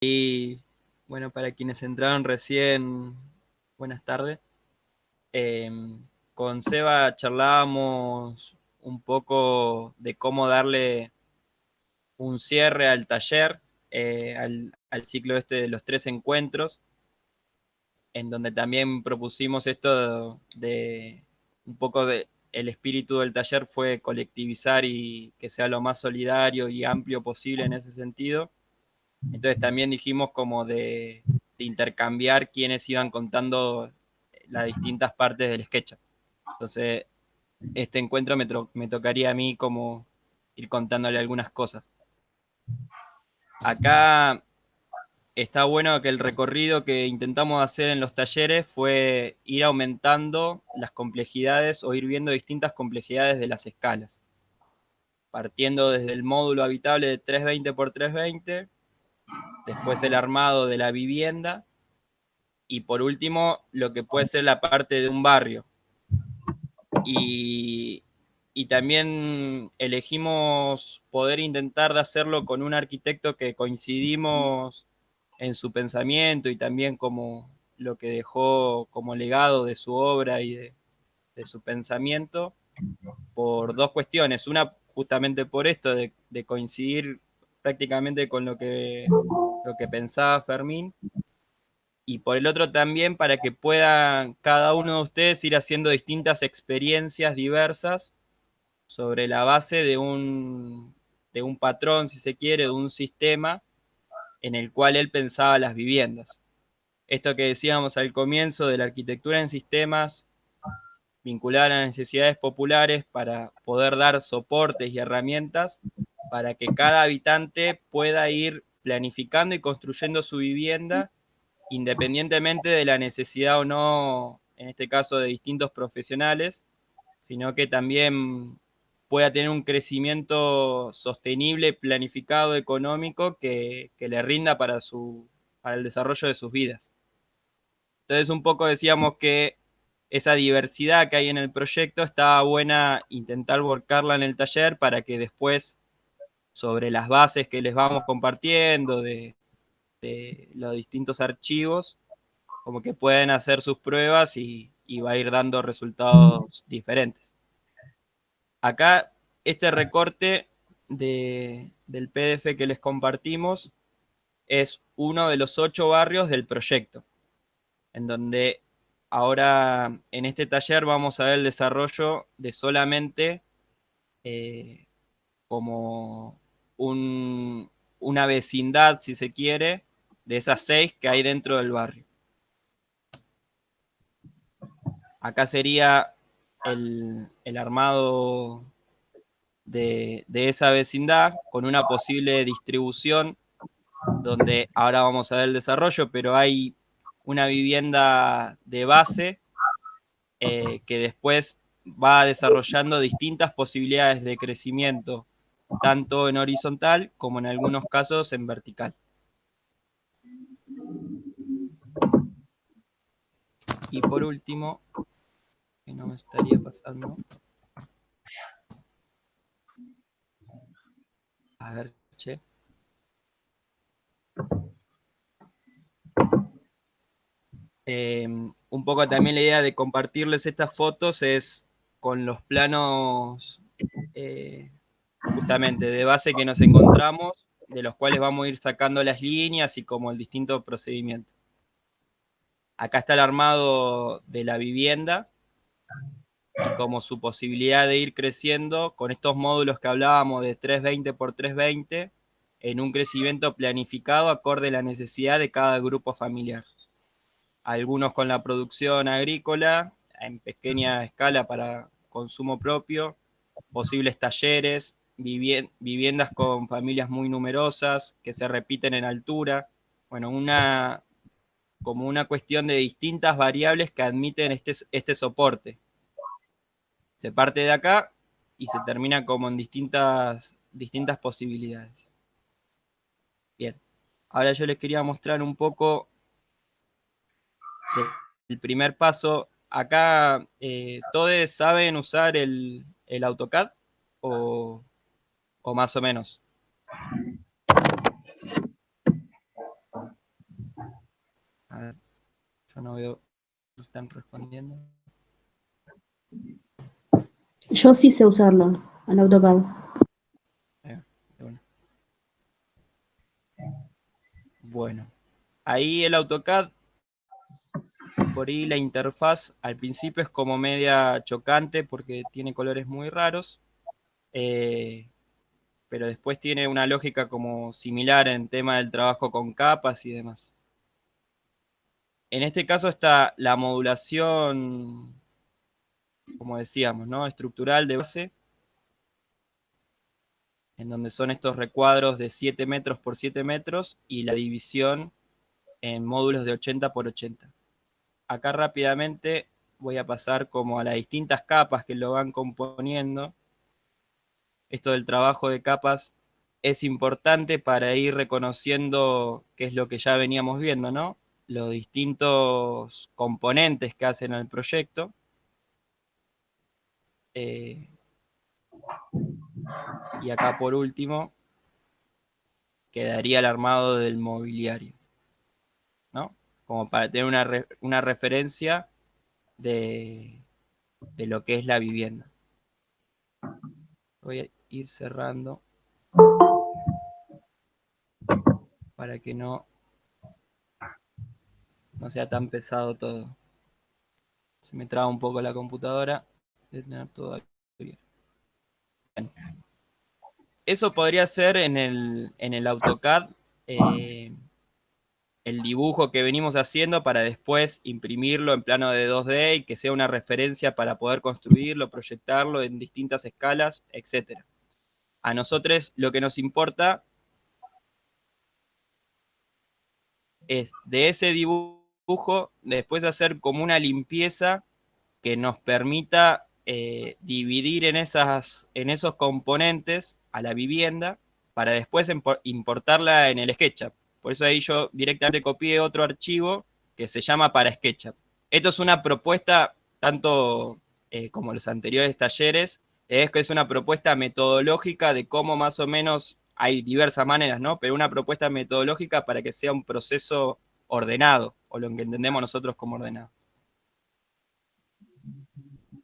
Y bueno, para quienes entraron recién, buenas tardes. Eh, con Seba charlábamos un poco de cómo darle un cierre al taller, al ciclo este de los 3 encuentros, en donde también propusimos esto de un poco de el espíritu del taller fue colectivizar y que sea lo más solidario y amplio posible en ese sentido. Entonces también dijimos como de intercambiar quienes iban contando las distintas partes del sketch. Entonces, este encuentro me tocaría a mí como ir contándole algunas cosas. Acá está bueno que el recorrido que intentamos hacer en los talleres fue ir aumentando las complejidades o ir viendo distintas complejidades de las escalas, partiendo desde el módulo habitable de 320 por 320, después el armado de la vivienda, y por último lo que puede ser la parte de un barrio. Y, y también elegimos poder intentar de hacerlo con un arquitecto que coincidimos en su pensamiento y también como lo que dejó como legado de su obra y de su pensamiento, por dos cuestiones. Una, justamente por esto, de coincidir prácticamente con lo que pensaba Fermín, y por el otro también para que puedan cada uno de ustedes ir haciendo distintas experiencias diversas sobre la base de un patrón, si se quiere, de un sistema en el cual él pensaba las viviendas. Esto que decíamos al comienzo de la arquitectura en sistemas vinculada a las necesidades populares para poder dar soportes y herramientas para que cada habitante pueda ir planificando y construyendo su vivienda independientemente de la necesidad o no, en este caso de distintos profesionales, sino que también pueda tener un crecimiento sostenible, planificado, económico, que le rinda para el desarrollo de sus vidas. Entonces un poco decíamos que esa diversidad que hay en el proyecto estaba buena intentar volcarla en el taller para que después, sobre las bases que les vamos compartiendo de los distintos archivos, como que pueden hacer sus pruebas y va a ir dando resultados diferentes. Acá, este recorte del PDF que les compartimos es uno de los 8 barrios del proyecto, en donde ahora en este taller vamos a ver el desarrollo de solamente eh, como una vecindad, si se quiere, de esas 6 que hay dentro del barrio. Acá sería el armado de esa vecindad con una posible distribución donde ahora vamos a ver el desarrollo, pero hay una vivienda de base que después va desarrollando distintas posibilidades de crecimiento, tanto en horizontal como en algunos casos en vertical. Y por último, que no me estaría pasando, a ver, che. Un poco también la idea de compartirles estas fotos es con los planos eh, justamente de base que nos encontramos, de los cuales vamos a ir sacando las líneas y como el distinto procedimiento. Acá está el armado de la vivienda y como su posibilidad de ir creciendo con estos módulos que hablábamos de 320 por 320 en un crecimiento planificado acorde a la necesidad de cada grupo familiar. Algunos con la producción agrícola en pequeña escala para consumo propio, posibles talleres, viviendas con familias muy numerosas que se repiten en altura. Bueno, como una cuestión de distintas variables que admiten este soporte. Se parte de acá y se termina como en distintas posibilidades. Bien, ahora yo les quería mostrar un poco del primer paso. Acá, ¿todos saben usar el AutoCAD o más o menos? ver, yo no veo, lo están respondiendo. Yo sí sé usarlo, al AutoCAD. Bueno. Bueno, ahí el AutoCAD, por ahí la interfaz al principio es como media chocante porque tiene colores muy raros, pero después tiene una lógica como similar en tema del trabajo con capas y demás. En este caso está la modulación, como decíamos, ¿no? Estructural de base, en donde son estos recuadros de 7 metros por 7 metros y la división en módulos de 80 por 80. Acá rápidamente voy a pasar como a las distintas capas que lo van componiendo. Esto del trabajo de capas es importante para ir reconociendo qué es lo que ya veníamos viendo, ¿no? Los distintos componentes que hacen al proyecto. Eh, y acá por último quedaría el armado del mobiliario, ¿no? Como para tener una referencia de, de lo que es la vivienda. Voy a ir cerrando para que no sea tan pesado todo. Se me traba un poco la computadora de tener todo bien. Bueno, eso podría ser en el AutoCAD el dibujo que venimos haciendo para después imprimirlo en plano de 2D y que sea una referencia para poder construirlo, proyectarlo en distintas escalas, etc. A nosotros lo que nos importa es de ese dibujo después hacer como una limpieza que nos permita dividir en esos componentes a la vivienda para después importarla en el SketchUp. Por eso ahí yo directamente copié otro archivo que se llama para SketchUp. Esto es una propuesta, tanto como los anteriores talleres, es que es una propuesta metodológica de cómo más o menos, hay diversas maneras, ¿no? Pero una propuesta metodológica para que sea un proceso ordenado, o lo que entendemos nosotros como ordenado.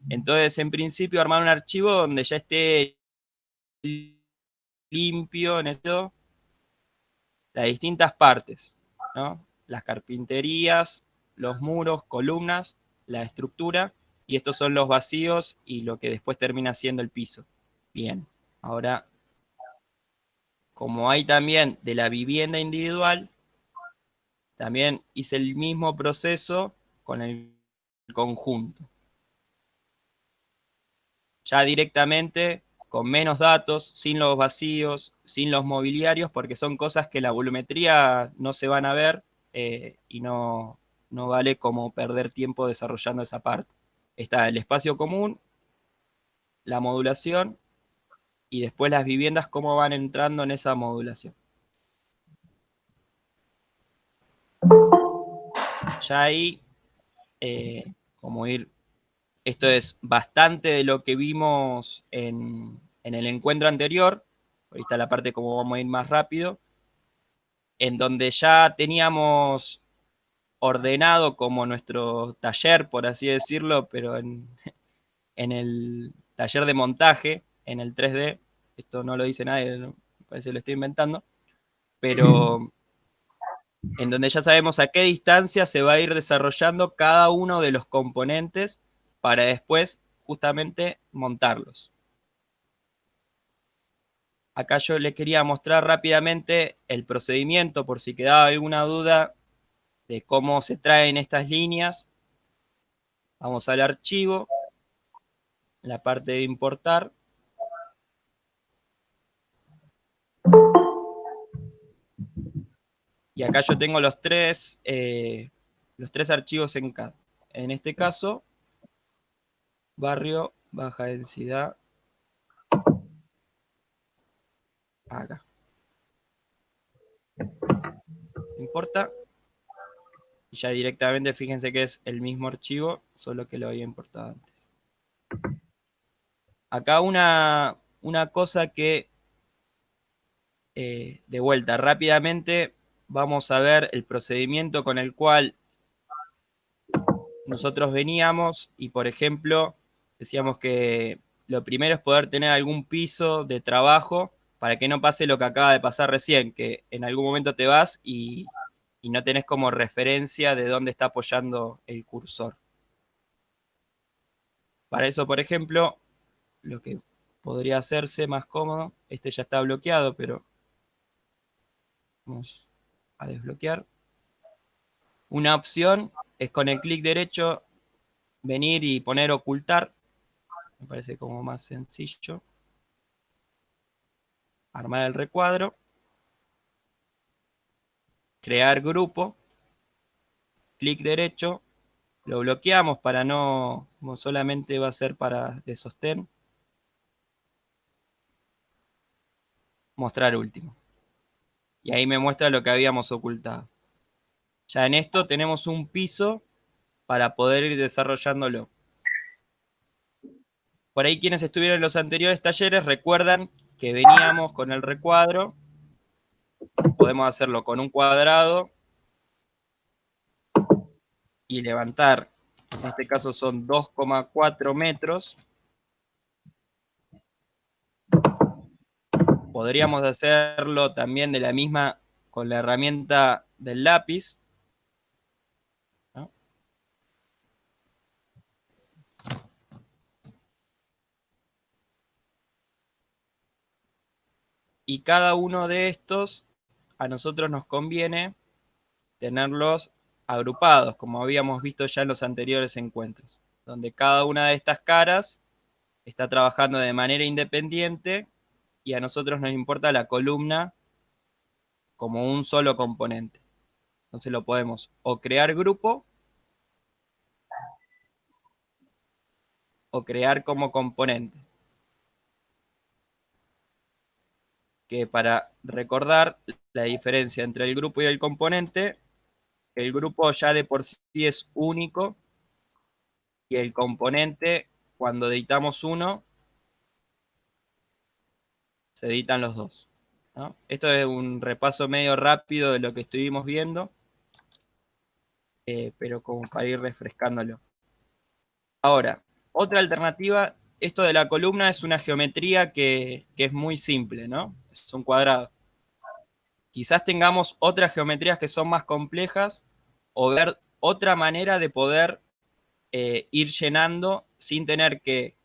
Entonces, en principio, armar un archivo donde ya esté limpio en esto las distintas partes, ¿no? Las carpinterías, los muros, columnas, la estructura, y estos son los vacíos y lo que después termina siendo el piso. Bien, ahora, como hay también de la vivienda individual, también hice el mismo proceso con el conjunto. Ya directamente con menos datos, sin los vacíos, sin los mobiliarios, porque son cosas que en la volumetría no se van a ver y no vale como perder tiempo desarrollando esa parte. Está el espacio común, la modulación y después las viviendas cómo van entrando en esa modulación. Ya ahí, como ir, esto es bastante de lo que vimos en el encuentro anterior, ahí está la parte como vamos a ir más rápido, en donde ya teníamos ordenado como nuestro taller, por así decirlo, pero en el taller de montaje, en el 3D, esto no lo dice nadie, parece que lo estoy inventando, pero en donde ya sabemos a qué distancia se va a ir desarrollando cada uno de los componentes para después justamente montarlos. Acá yo les quería mostrar rápidamente el procedimiento por si quedaba alguna duda de cómo se traen estas líneas. Vamos al archivo, la parte de importar. Y acá yo tengo los tres archivos en CAD. En este caso, barrio, baja densidad, acá. Importa. Y ya directamente fíjense que es el mismo archivo, solo que lo había importado antes. Acá una cosa que, de vuelta, rápidamente vamos a ver el procedimiento con el cual nosotros veníamos y, por ejemplo, decíamos que lo primero es poder tener algún piso de trabajo para que no pase lo que acaba de pasar recién, que en algún momento te vas y no tenés como referencia de dónde está apoyando el cursor. Para eso, por ejemplo, lo que podría hacerse más cómodo, este ya está bloqueado, pero vamos a desbloquear. Una opción es con el clic derecho venir y poner ocultar. Me parece como más sencillo. Armar el recuadro. Crear grupo. Clic derecho. Lo bloqueamos para no, como solamente va a ser para de sostén. Mostrar último. Y ahí me muestra lo que habíamos ocultado. Ya en esto tenemos un piso para poder ir desarrollándolo. Por ahí quienes estuvieron en los anteriores talleres recuerdan que veníamos con el recuadro. Podemos hacerlo con un cuadrado y levantar, en este caso son 2,4 metros. Podríamos hacerlo también de la misma con la herramienta del lápiz, ¿no? Y cada uno de estos a nosotros nos conviene tenerlos agrupados, como habíamos visto ya en los anteriores encuentros, donde cada una de estas caras está trabajando de manera independiente y a nosotros nos importa la columna como un solo componente. Entonces lo podemos o crear grupo o crear como componente. Que para recordar la diferencia entre el grupo y el componente, el grupo ya de por sí es único y el componente, cuando editamos uno, se editan los dos, ¿no? Esto es un repaso medio rápido de lo que estuvimos viendo, pero como para ir refrescándolo. Ahora, otra alternativa, esto de la columna es una geometría que es muy simple, ¿no? Es un cuadrado. Quizás tengamos otras geometrías que son más complejas o ver otra manera de poder ir llenando sin tener que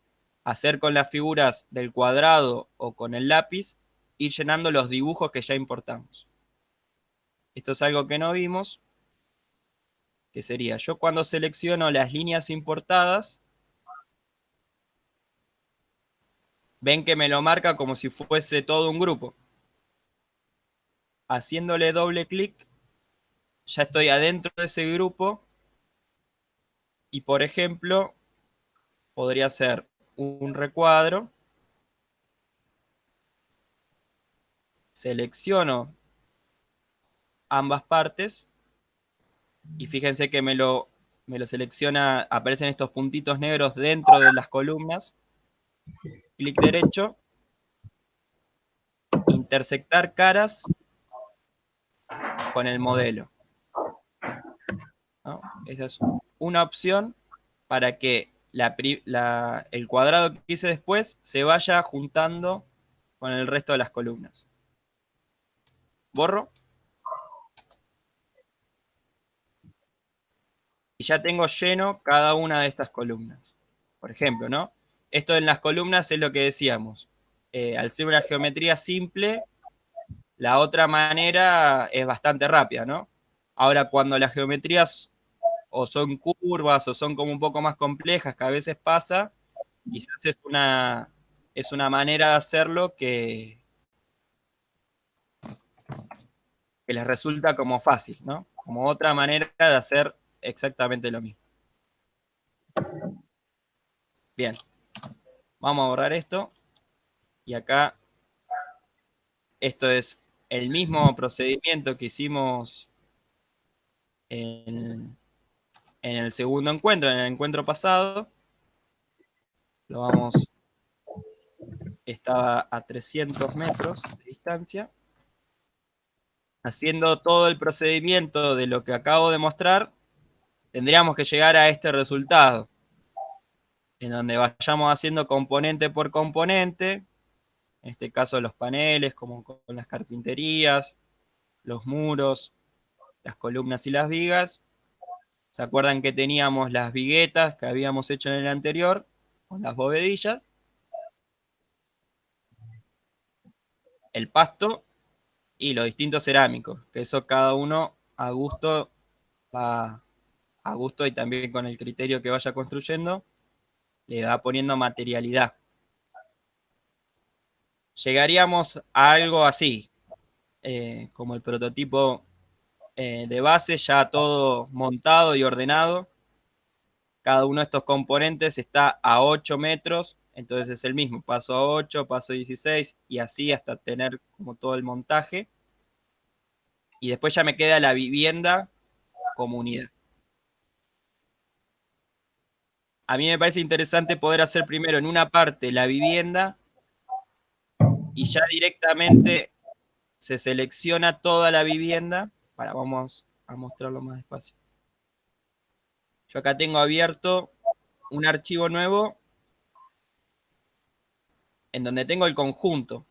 hacer con las figuras del cuadrado o con el lápiz, ir llenando los dibujos que ya importamos. Esto es algo que no vimos, que sería yo cuando selecciono las líneas importadas, ven que me lo marca como si fuese todo un grupo. Haciéndole doble clic, ya estoy adentro de ese grupo y, por ejemplo, podría ser un recuadro, selecciono ambas partes y fíjense que me lo selecciona, aparecen estos puntitos negros dentro de las columnas, clic derecho, intersectar caras con el modelo, ¿no? Esa es una opción para que el cuadrado que hice después se vaya juntando con el resto de las columnas. Borro. Y ya tengo lleno cada una de estas columnas. Por ejemplo, ¿no? Esto en las columnas es lo que decíamos. Al ser una geometría simple, la otra manera es bastante rápida, ¿no? Ahora, cuando las geometrías o son curvas o son como un poco más complejas, que a veces pasa, quizás es una manera de hacerlo que les resulta como fácil, ¿no? Como otra manera de hacer exactamente lo mismo. Bien, vamos a borrar esto. Y acá, esto es el mismo procedimiento que hicimos en el segundo encuentro, en el encuentro pasado. Lo vamos, estaba a 300 metros de distancia. Haciendo todo el procedimiento de lo que acabo de mostrar, tendríamos que llegar a este resultado, en donde vayamos haciendo componente por componente, en este caso los paneles, como con las carpinterías, los muros, las columnas y las vigas. ¿Se acuerdan que teníamos las viguetas que habíamos hecho en el anterior, con las bovedillas? El pasto y los distintos cerámicos, que eso cada uno a gusto va a gusto y también con el criterio que vaya construyendo, le va poniendo materialidad. Llegaríamos a algo así, como el prototipo de base, ya todo montado y ordenado. Cada uno de estos componentes está a 8 metros, entonces es el mismo, paso a 8, paso a 16 y así hasta tener como todo el montaje. Y después ya me queda la vivienda como unidad. A mí me parece interesante poder hacer primero en una parte la vivienda y ya directamente se selecciona toda la vivienda. Vamos a mostrarlo más despacio. Yo acá tengo abierto un archivo nuevo en donde tengo el conjunto.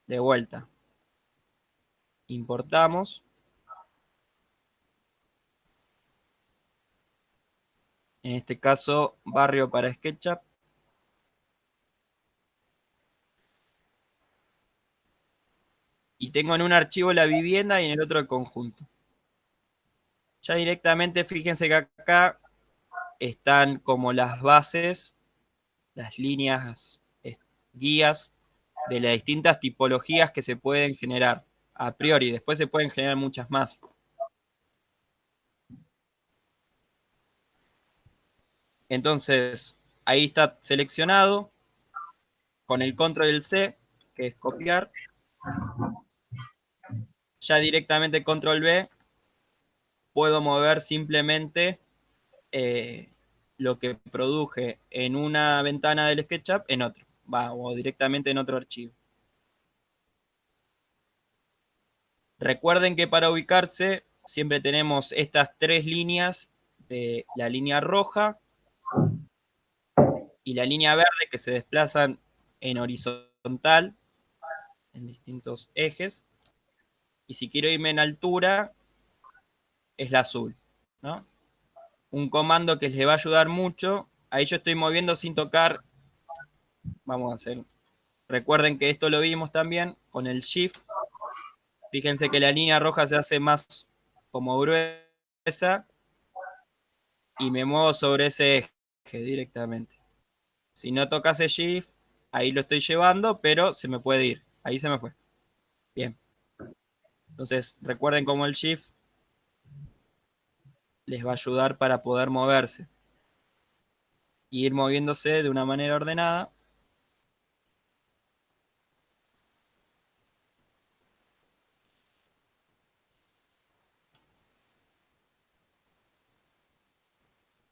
De vuelta. Importamos. En este caso, barrio para SketchUp. Y tengo en un archivo la vivienda y en el otro el conjunto. Ya directamente, fíjense que acá están como las bases, las líneas guías de las distintas tipologías que se pueden generar a priori. Después se pueden generar muchas más. Entonces, ahí está seleccionado con el control C, que es copiar. Ya directamente control V, puedo mover simplemente lo que produje en una ventana del SketchUp en otro, o directamente en otro archivo. Recuerden que para ubicarse siempre tenemos estas tres líneas de la línea roja y la línea verde que se desplazan en horizontal en distintos ejes. Y si quiero irme en altura, es la azul, ¿no? Un comando que les va a ayudar mucho. Ahí yo estoy moviendo sin tocar. Vamos a hacer. Recuerden que esto lo vimos también con el Shift. Fíjense que la línea roja se hace más como gruesa y me muevo sobre ese eje directamente. Si no tocase Shift, ahí lo estoy llevando, pero se me puede ir. Ahí se me fue. Bien. Entonces, recuerden cómo el Shift les va a ayudar para poder moverse. Y ir moviéndose de una manera ordenada.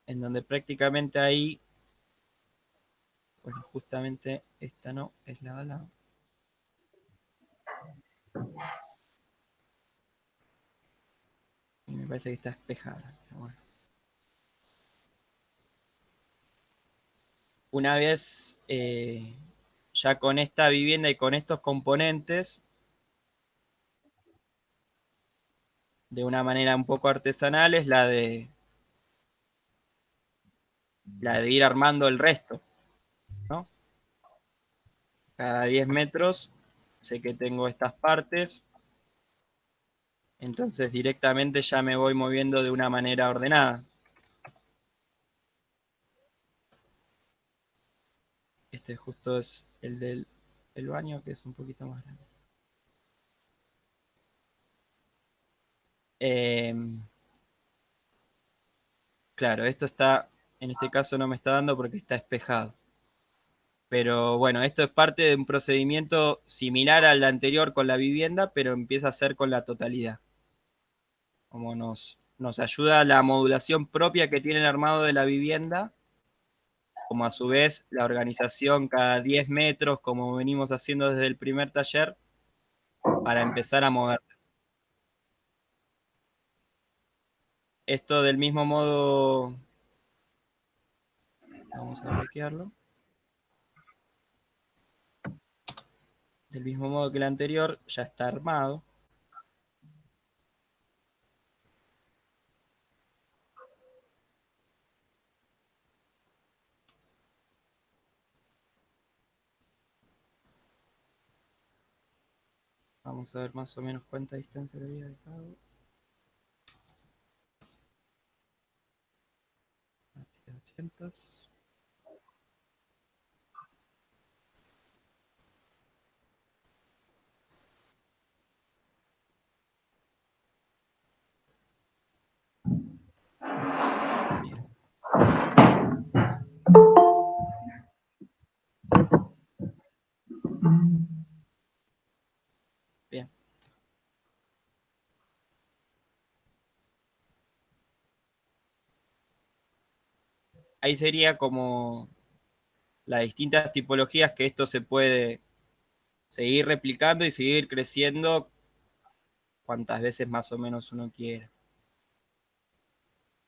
En donde prácticamente ahí, bueno, justamente esta no, es la de lado. Y me parece que está espejada. Bueno. Una vez ya con esta vivienda y con estos componentes, de una manera un poco artesanal, es la de ir armando el resto, ¿no? Cada 10 metros sé que tengo estas partes, entonces directamente ya me voy moviendo de una manera ordenada. Este justo es el del baño, que es un poquito más grande. Claro, esto está, en este caso no me está dando porque está espejado. Pero bueno, esto es parte de un procedimiento similar al anterior con la vivienda, pero empieza a ser con la totalidad. Como nos ayuda la modulación propia que tiene el armado de la vivienda, como a su vez la organización cada 10 metros, como venimos haciendo desde el primer taller, para empezar a mover. esto del mismo modo, vamos a bloquearlo, del mismo modo que el anterior, ya está armado. Vamos a ver más o menos cuánta distancia le había dejado. 800. Bien. Bien. Ahí sería como las distintas tipologías que esto se puede seguir replicando y seguir creciendo cuantas veces más o menos uno quiera.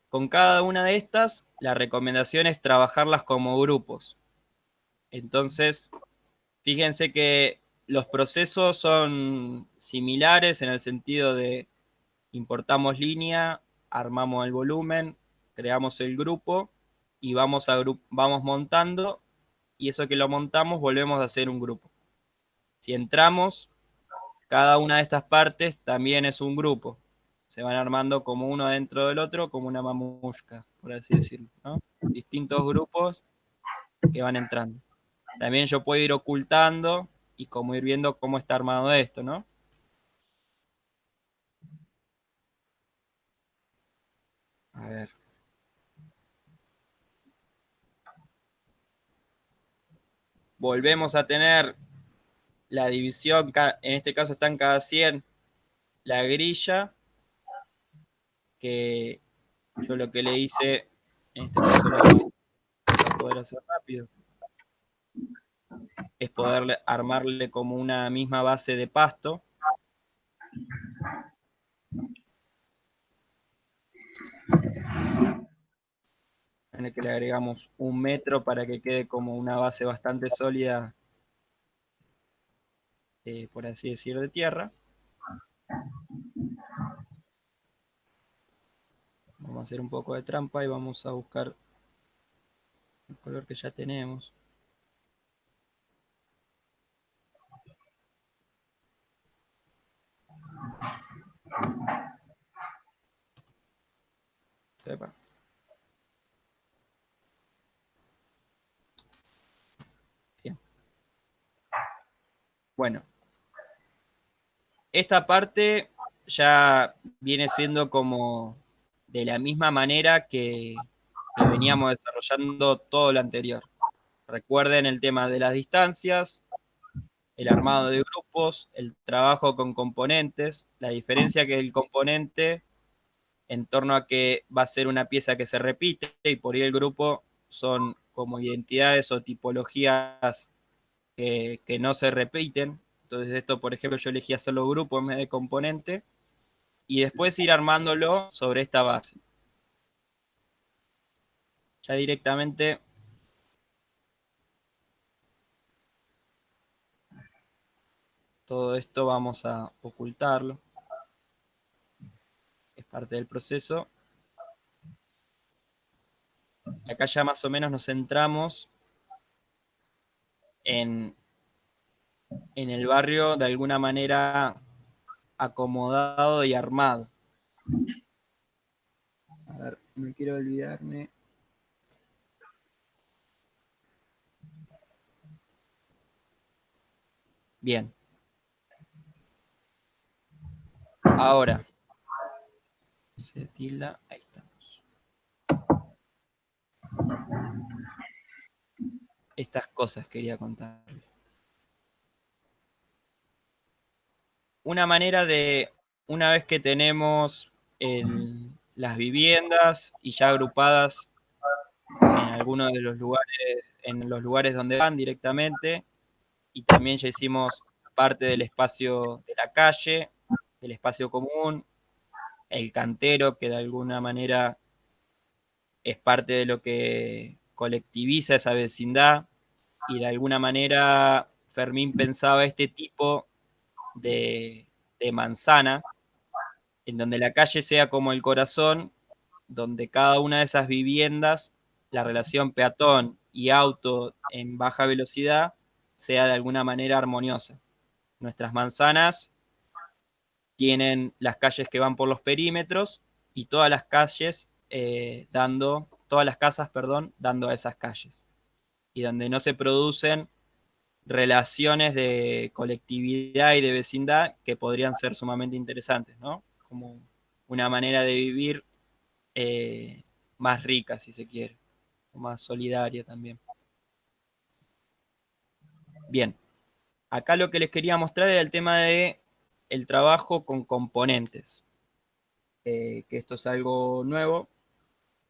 Con cada una de estas, la recomendación es trabajarlas como grupos. Entonces, fíjense que los procesos son similares en el sentido de importamos línea, armamos el volumen, creamos el grupo y vamos montando, y eso que lo montamos volvemos a hacer un grupo. Si entramos, cada una de estas partes también es un grupo. Se van armando como uno dentro del otro, como una mamushka, por así decirlo, ¿no? Distintos grupos que van entrando. También yo puedo ir ocultando y como ir viendo cómo está armado esto, ¿no? A ver. Volvemos a tener la división, en este caso está en cada 100 la grilla, que yo lo que le hice, en este caso lo vamos a poder hacer rápido, es poder armarle como una misma base de pasto, en el que le agregamos 1 metro para que quede como una base bastante sólida, por así decir, de tierra. Vamos a hacer un poco de trampa y vamos a buscar el color que ya tenemos. Epa. Bien. Bueno, esta parte ya viene siendo como de la misma manera que veníamos desarrollando todo lo anterior. Recuerden el tema de las distancias, el armado de grupos, el trabajo con componentes, la diferencia que el componente en torno a que va a ser una pieza que se repite y por ahí el grupo son como identidades o tipologías que no se repiten. Entonces esto, por ejemplo, yo elegí hacerlo grupo en vez de componente y después ir armándolo sobre esta base. Ya directamente todo esto vamos a ocultarlo. Es parte del proceso. Acá ya más o menos nos centramos en el barrio de alguna manera acomodado y armado. A ver, no quiero olvidarme. Bien. Ahora. Se tilda. Ahí estamos. Estas cosas quería contarles. Una manera de, una vez que tenemos las viviendas y ya agrupadas en algunos de los lugares, en los lugares donde van directamente, y también ya hicimos parte del espacio de la calle, del espacio común, el cantero, que de alguna manera es parte de lo que colectiviza esa vecindad, y de alguna manera Fermín pensaba este tipo de manzana, en donde la calle sea como el corazón, donde cada una de esas viviendas, la relación peatón y auto en baja velocidad, sea de alguna manera armoniosa. Nuestras manzanas tienen las calles que van por los perímetros y todas las calles todas las casas, perdón, dando a esas calles. Y donde no se producen relaciones de colectividad y de vecindad que podrían ser sumamente interesantes, ¿no? Como una manera de vivir más rica, si se quiere, o más solidaria también. Bien, acá lo que les quería mostrar era el tema de el trabajo con componentes, que esto es algo nuevo.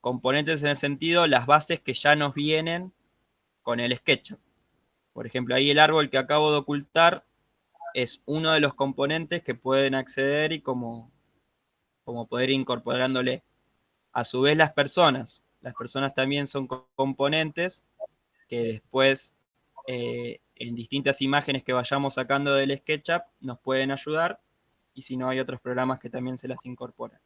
Componentes en el sentido, las bases que ya nos vienen con el SketchUp. Por ejemplo, ahí el árbol que acabo de ocultar es uno de los componentes que pueden acceder y como poder ir incorporándole. A su vez las personas también son componentes que después en distintas imágenes que vayamos sacando del SketchUp nos pueden ayudar, y si no hay otros programas que también se las incorporan.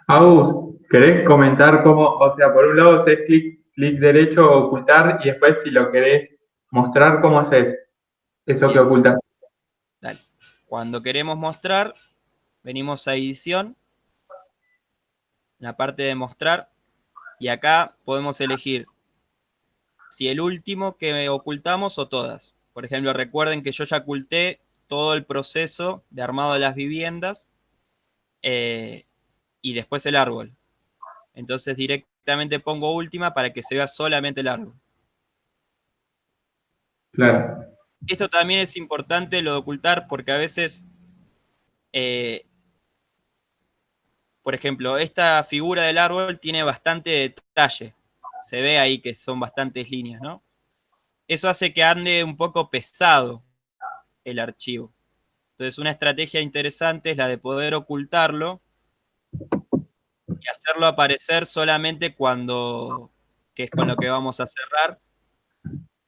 Agus, ¿querés comentar cómo, o sea, por un lado haces clic derecho ocultar y después si lo querés mostrar, ¿cómo haces eso que Bien, ocultas? dale. Cuando queremos mostrar, venimos a edición, la parte de mostrar, y acá podemos elegir si el último que ocultamos o todas. Por ejemplo, recuerden que yo ya oculté todo el proceso de armado de las viviendas eh, y después el árbol. Entonces directamente pongo última para que se vea solamente el árbol. Claro, Esto también es importante lo de ocultar porque a veces, eh, por ejemplo, esta figura del árbol tiene bastante detalle. Se ve ahí que son bastantes líneas, ¿no? Eso hace que ande un poco pesado el archivo. Entonces, una estrategia interesante es la de poder ocultarlo y hacerlo aparecer solamente cuando, que es con lo que vamos a cerrar,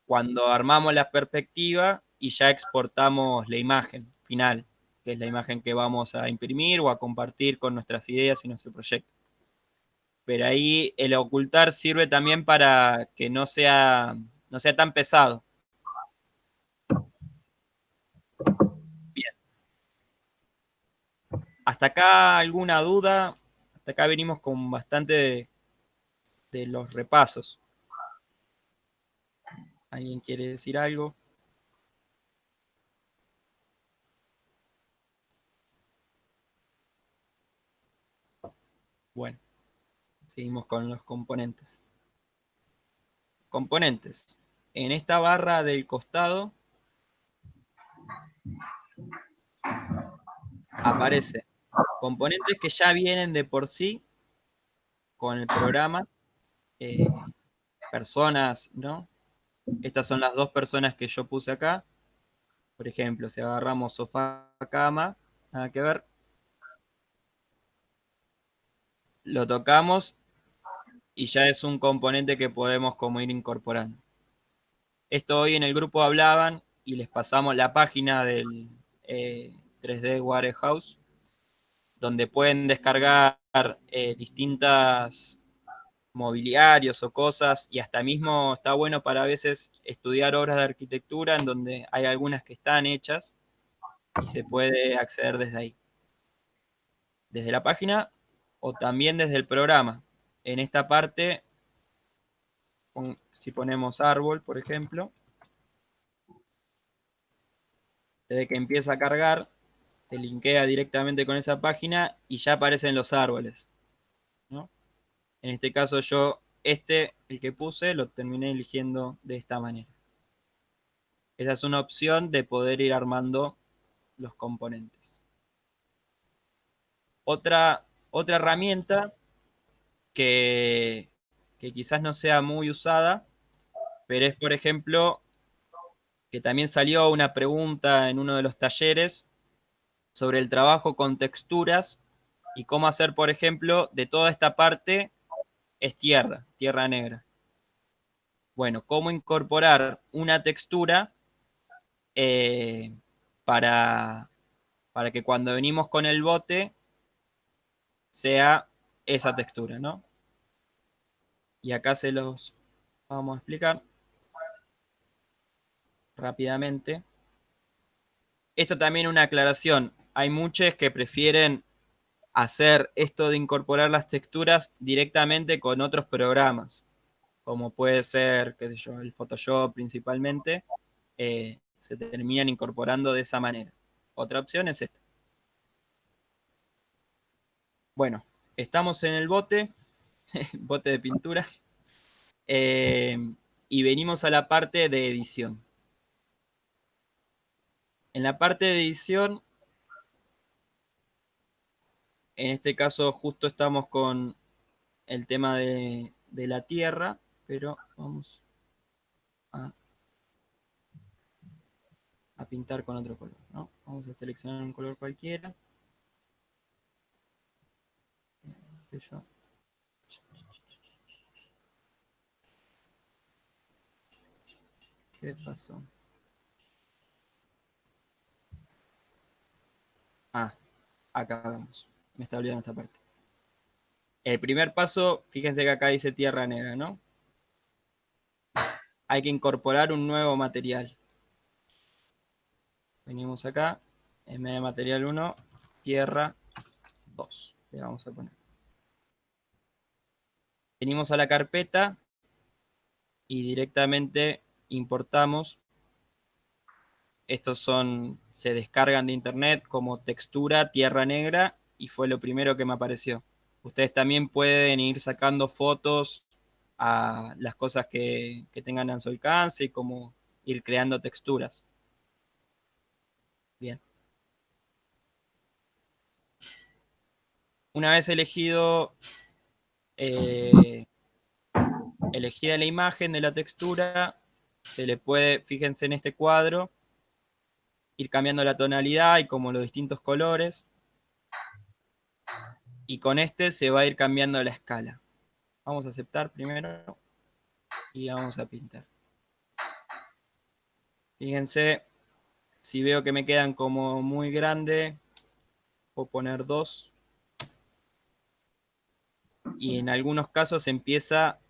cuando armamos la perspectiva y ya exportamos la imagen final, que es la imagen que vamos a imprimir o a compartir con nuestras ideas y nuestro proyecto. Pero ahí el ocultar sirve también para que no sea tan pesado. Bien, hasta acá alguna duda, hasta acá venimos con bastante de los repasos. ¿Alguien quiere decir algo? Bueno, seguimos con los componentes. Componentes. En esta barra del costado aparece componentes que ya vienen de por sí con el programa, eh, personas, ¿no? Estas son las dos personas que yo puse acá. Por ejemplo, si agarramos sofá, cama, nada que ver, lo tocamos y ya es un componente que podemos como ir incorporando. Esto hoy en el grupo hablaban y les pasamos la página del 3D Warehouse, donde pueden descargar distintas mobiliarios o cosas, y hasta mismo está bueno para a veces estudiar obras de arquitectura en donde hay algunas que están hechas y se puede acceder desde ahí, desde la página o también desde el programa. En esta parte, si ponemos árbol, por ejemplo, desde que empieza a cargar, te linkea directamente con esa página y ya aparecen los árboles, ¿no? En este caso yo, el que puse, lo terminé eligiendo de esta manera. Esa es una opción de poder ir armando los componentes. Otra herramienta que, que quizás no sea muy usada, pero es, por ejemplo, que también salió una pregunta en uno de los talleres sobre el trabajo con texturas Y cómo hacer, por ejemplo, de toda esta parte es tierra negra. Bueno, cómo incorporar una textura eh, para, para que cuando venimos con el bote sea esa textura, ¿no? Y acá se los vamos a explicar rápidamente. Esto también una aclaración. Hay muchos que prefieren hacer esto de incorporar las texturas directamente con otros programas, como puede ser, qué sé yo, el Photoshop principalmente, se terminan incorporando de esa manera. Otra opción es esta. Bueno, estamos en el bote, bote de pintura, eh, y venimos a la parte de edición. En la parte de edición, en este caso justo estamos con el tema de la tierra, pero vamos a pintar con otro color, ¿no? Vamos a seleccionar un color cualquiera. ¿Qué pasó? Acá vamos. Me está olvidando esta parte. El primer paso, fíjense que acá dice tierra negra, ¿no? Hay que incorporar un nuevo material. Venimos acá, en vez de material 1, tierra 2. Le vamos a poner. Venimos a la carpeta y directamente importamos. Estos se descargan de internet como textura tierra negra y fue lo primero que me apareció. Ustedes también pueden ir sacando fotos a las cosas que tengan a su alcance y como ir creando texturas. Bien. Una vez elegida la imagen de la textura, se le puede, fíjense en este cuadro, ir cambiando la tonalidad y como los distintos colores. Y con este se va a ir cambiando la escala. Vamos a aceptar primero y vamos a pintar. Fíjense, si veo que me quedan como muy grande, puedo poner 2. Y en algunos casos empieza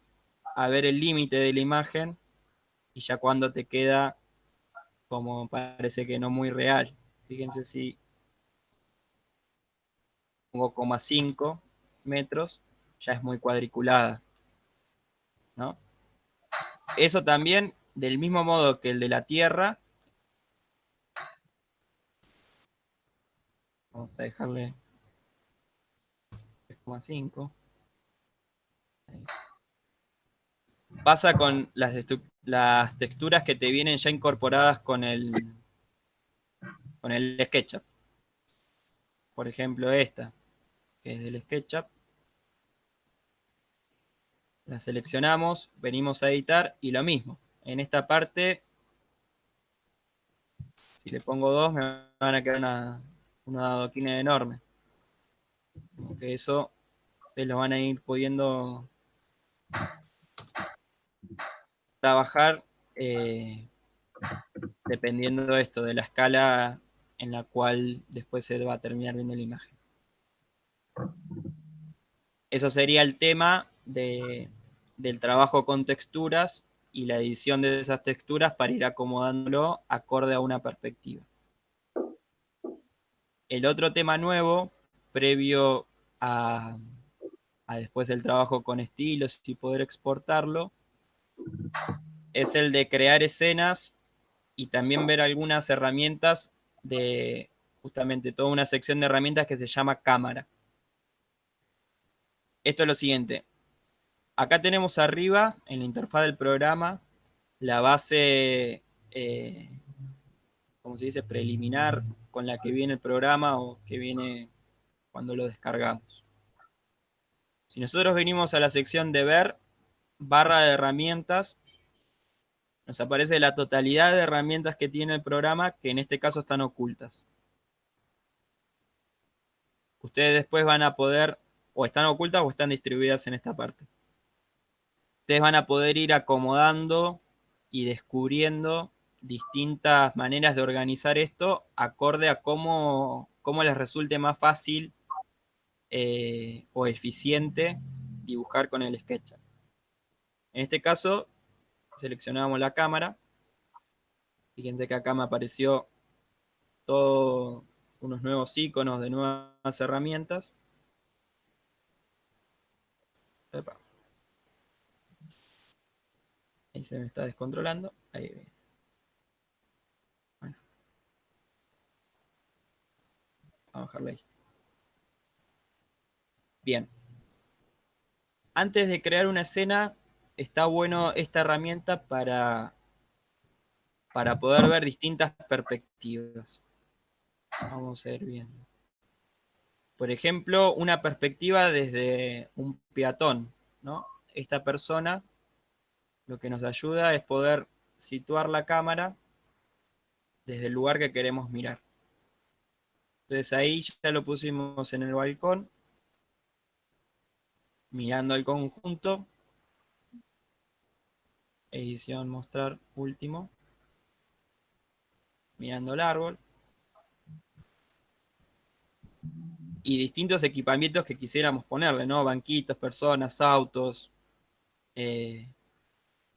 a ver el límite de la imagen y ya cuando te queda como parece que no muy real. Fíjense si pongo 0,5 metros, ya es muy cuadriculada, ¿no? Eso también, del mismo modo que el de la Tierra, vamos a dejarle 3,5. Pasa con las texturas que te vienen ya incorporadas con el SketchUp. Por ejemplo, esta, que es del SketchUp. La seleccionamos, venimos a editar y lo mismo. En esta parte, si le pongo 2, me van a quedar una adoquines enorme. Como que eso ustedes lo van a ir pudiendo trabajar dependiendo de esto, de la escala en la cual después se va a terminar viendo la imagen. Eso sería el tema del trabajo con texturas y la edición de esas texturas para ir acomodándolo acorde a una perspectiva. El otro tema nuevo, previo a después del trabajo con estilos y poder exportarlo, es el de crear escenas y también ver algunas herramientas de justamente toda una sección de herramientas que se llama cámara. Esto es lo siguiente. Acá tenemos arriba, en la interfaz del programa, la base, como se dice, preliminar con la que viene el programa o que viene cuando lo descargamos. Si nosotros venimos a la sección de ver, barra de herramientas, nos aparece la totalidad de herramientas que tiene el programa, que en este caso están ocultas. ustedes después van a poder, o están ocultas o están distribuidas en esta parte. Ustedes van a poder ir acomodando y descubriendo distintas maneras de organizar esto acorde a cómo les resulte más fácil o eficiente dibujar con el SketchUp. En este caso, seleccionamos la cámara. Fíjense que acá me apareció todos unos nuevos iconos de nuevas herramientas. Epa. Ahí se me está descontrolando. Ahí viene. Bueno, vamos a bajarle ahí. Bien. Antes de crear una escena, está bueno esta herramienta para poder ver distintas perspectivas. Vamos a ir viendo. Por ejemplo, una perspectiva desde un peatón, ¿no? Esta persona lo que nos ayuda es poder situar la cámara desde el lugar que queremos mirar. Entonces ahí ya lo pusimos en el balcón, mirando al conjunto. Edición, mostrar, último. Mirando el árbol. Y distintos equipamientos que quisiéramos ponerle, ¿no? Banquitos, personas, autos. En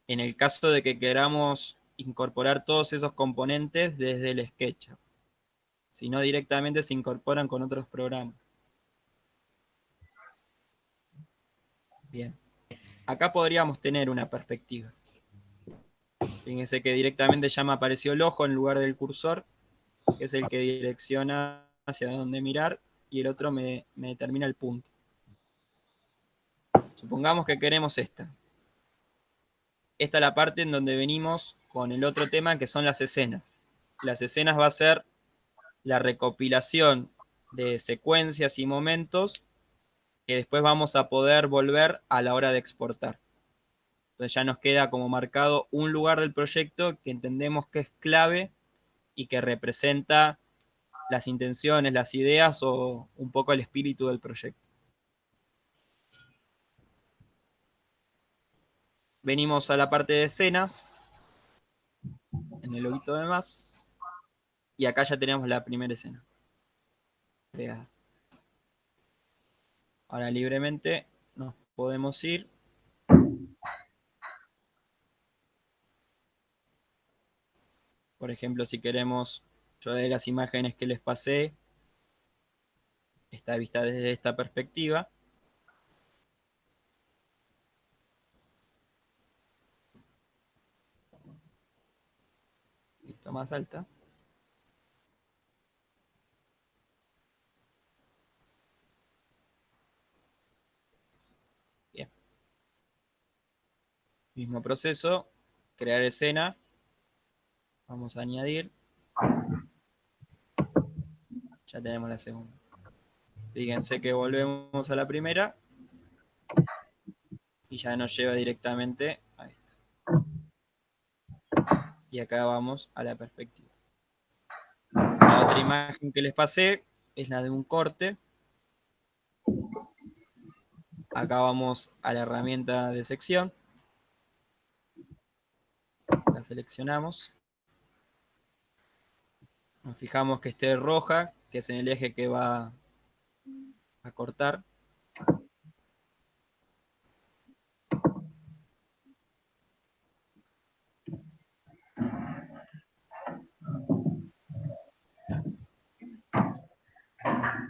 el caso de que queramos incorporar todos esos componentes desde el SketchUp. Si no, directamente se incorporan con otros programas. Bien. Acá podríamos tener una perspectiva. Fíjense que directamente ya me apareció el ojo en lugar del cursor, que es el que direcciona hacia dónde mirar, y el otro me determina el punto. Supongamos que queremos esta. Esta es la parte en donde venimos con el otro tema, que son las escenas. Las escenas va a ser la recopilación de secuencias y momentos que después vamos a poder volver a la hora de exportar. Entonces ya nos queda como marcado un lugar del proyecto que entendemos que es clave y que representa las intenciones, las ideas o un poco el espíritu del proyecto. Venimos a la parte de escenas, en el loguito de más, y acá ya tenemos la primera escena creada. Ahora libremente nos podemos ir. Por ejemplo, si queremos, yo de las imágenes que les pasé, está vista desde esta perspectiva. Listo, más alta. Bien. Mismo proceso, crear escena. Vamos a añadir. Ya tenemos la segunda. Fíjense que volvemos a la primera y ya nos lleva directamente a esta. Y acá vamos a la perspectiva. La otra imagen que les pasé es la de un corte. Acá vamos a la herramienta de sección. La seleccionamos. Nos fijamos que esté roja, que es en el eje que va a cortar.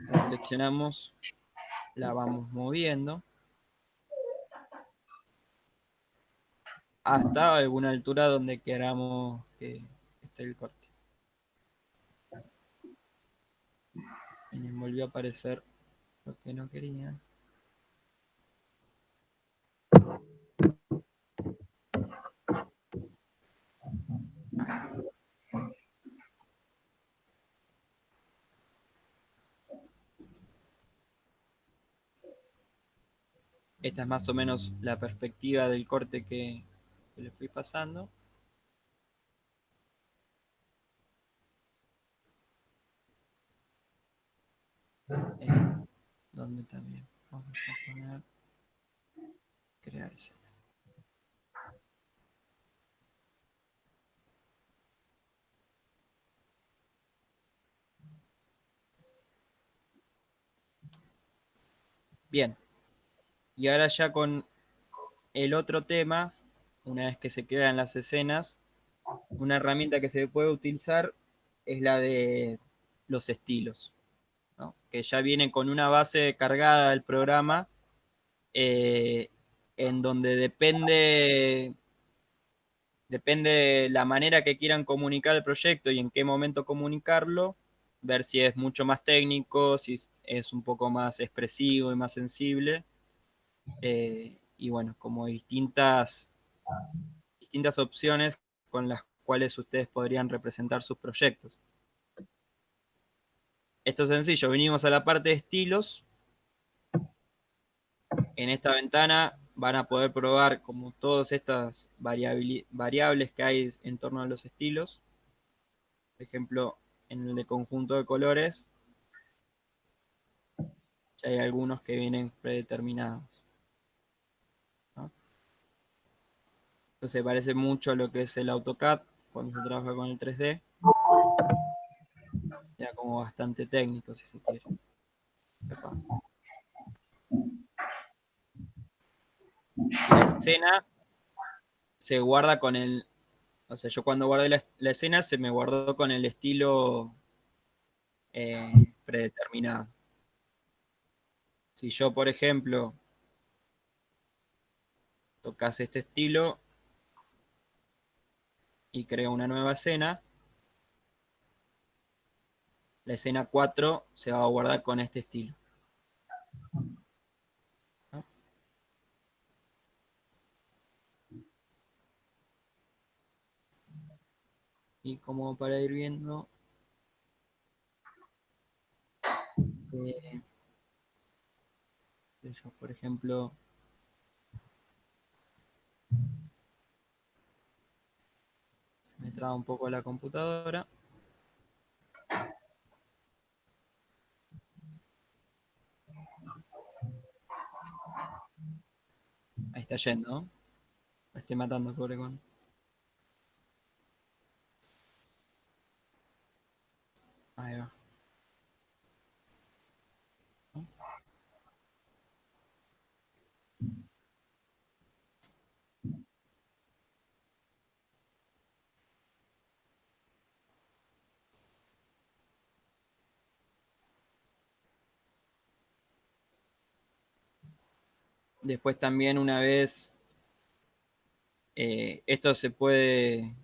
La seleccionamos, la vamos moviendo hasta alguna altura donde queramos que esté el corte. Y me volvió a aparecer lo que no quería. Ahí. Esta es más o menos la perspectiva del corte que le fui pasando. dónde también. Vamos a poner crear escena. Bien. Y ahora ya con el otro tema, una vez que se crean las escenas, una herramienta que se puede utilizar es la de los estilos, ¿no? Que ya viene con una base cargada del programa, eh, en donde depende de la manera que quieran comunicar el proyecto y en qué momento comunicarlo, ver si es mucho más técnico, si es un poco más expresivo y más sensible. Y bueno, como distintas opciones con las cuales ustedes podrían representar sus proyectos. Esto es sencillo, venimos a la parte de estilos. En esta ventana van a poder probar como todas estas variables que hay en torno a los estilos. Por ejemplo, en el de conjunto de colores, ya hay algunos que vienen predeterminados, ¿no? Entonces parece mucho a lo que es el AutoCAD cuando se trabaja con el 3D. Ya como bastante técnico, si se quiere. Epa. La escena se guarda con el... O sea, yo cuando guardé la escena se me guardó con el estilo predeterminado. Si yo, por ejemplo, tocas este estilo y creo una nueva escena, la escena 4 se va a guardar con este estilo, ¿no? Y como para ir viendo, yo, por ejemplo, se me traba un poco la computadora. Ahí está yendo, ¿no? La estoy matando, pobre con. Ahí va. ¿No? Después también una vez, esto se puede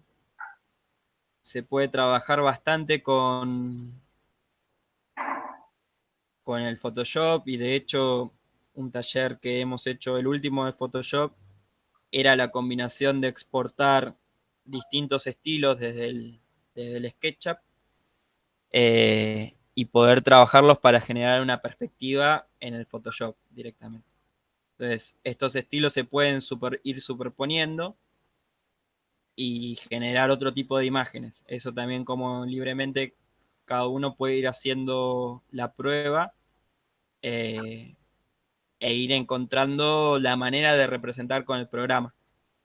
trabajar bastante con el Photoshop, y de hecho un taller que hemos hecho, el último de Photoshop, era la combinación de exportar distintos estilos desde el SketchUp, y poder trabajarlos para generar una perspectiva en el Photoshop directamente. Entonces, estos estilos se pueden ir superponiendo y generar otro tipo de imágenes. Eso también, como libremente cada uno puede ir haciendo la prueba, e ir encontrando la manera de representar con el programa.